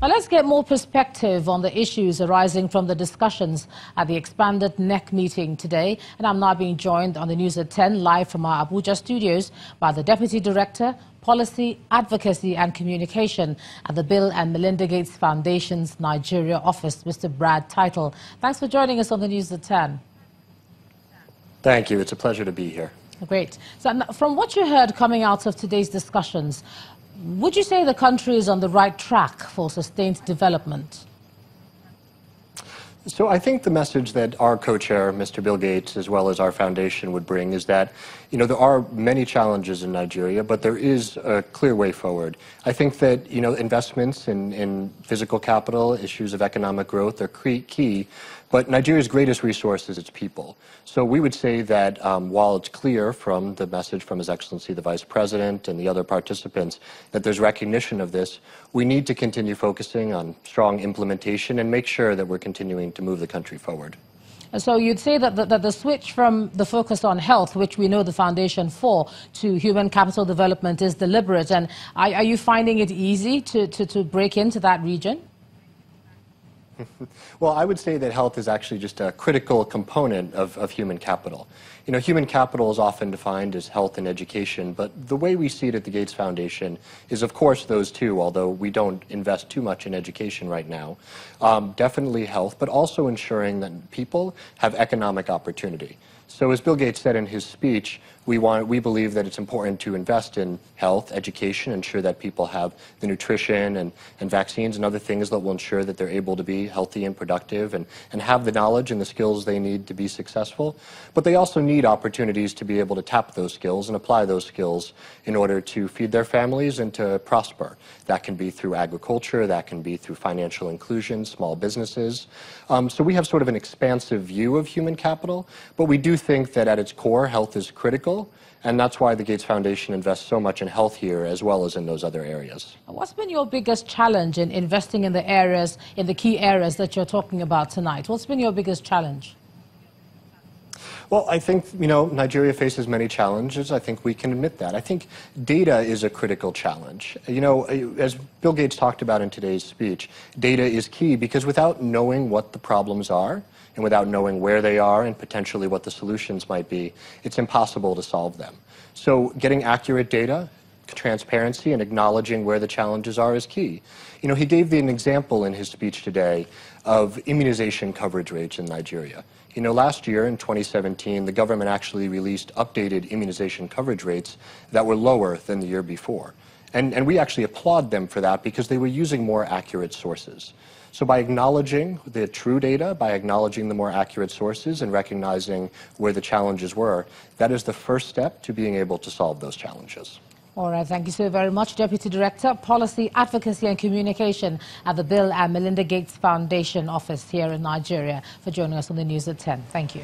Now let's get more perspective on the issues arising from the discussions at the expanded NEC meeting today. And I'm now being joined on the News at 10 live from our Abuja studios by the Deputy Director, Policy, Advocacy and Communication at the Bill and Melinda Gates Foundation's Nigeria office, Mr. Brad Title. Thanks for joining us on the News at 10. Thank you. It's a pleasure to be here. Great. So from what you heard coming out of today's discussions, would you say the country is on the right track for sustained development? So I think the message that our co-chair, Mr. Bill Gates, as well as our foundation would bring is that, there are many challenges in Nigeria, but there is a clear way forward. I think that, investments in physical capital, issues of economic growth are key, but Nigeria's greatest resource is its people. So we would say that while it's clear from the message from His Excellency the Vice President and the other participants that there's recognition of this, we need to continue focusing on strong implementation and make sure that we're continuing to move the country forward. So you'd say that the switch from the focus on health, which we know the foundation for, to human capital development is deliberate. And are you finding it easy to break into that region? Well, I would say that health is actually just a critical component of human capital. Human capital is often defined as health and education, but the way we see it at the Gates Foundation is, of course, those two, although we don't invest too much in education right now. Definitely health, but also ensuring that people have economic opportunity. So as Bill Gates said in his speech, we believe that it's important to invest in health, education, ensure that people have the nutrition and vaccines and other things that will ensure that they're able to be healthy and productive and have the knowledge and the skills they need to be successful. But they also need opportunities to be able to tap those skills and apply those skills in order to feed their families and to prosper. That can be through agriculture, that can be through financial inclusion, small businesses. So we have sort of an expansive view of human capital, but we do think that at its core, health is critical. And that's why the Gates Foundation invests so much in health here as well as in those other areas. What's been your biggest challenge in investing in the key areas that you're talking about tonight? What's been your biggest challenge? Well, I think, Nigeria faces many challenges. I think we can admit that. I think data is a critical challenge. As Bill Gates talked about in today's speech, data is key because without knowing what the problems are, and without knowing where they are and potentially what the solutions might be, it's impossible to solve them. So getting accurate data, transparency, and acknowledging where the challenges are is key. He gave an example in his speech today of immunization coverage rates in Nigeria. Last year in 2017, the government actually released updated immunization coverage rates that were lower than the year before. And we actually applaud them for that because they were using more accurate sources. So by acknowledging the true data, by acknowledging the more accurate sources and recognizing where the challenges were, that is the first step to being able to solve those challenges. All right, thank you so very much, Deputy Director, Policy, Advocacy and Communication at the Bill and Melinda Gates Foundation office here in Nigeria, for joining us on the News at 10. Thank you.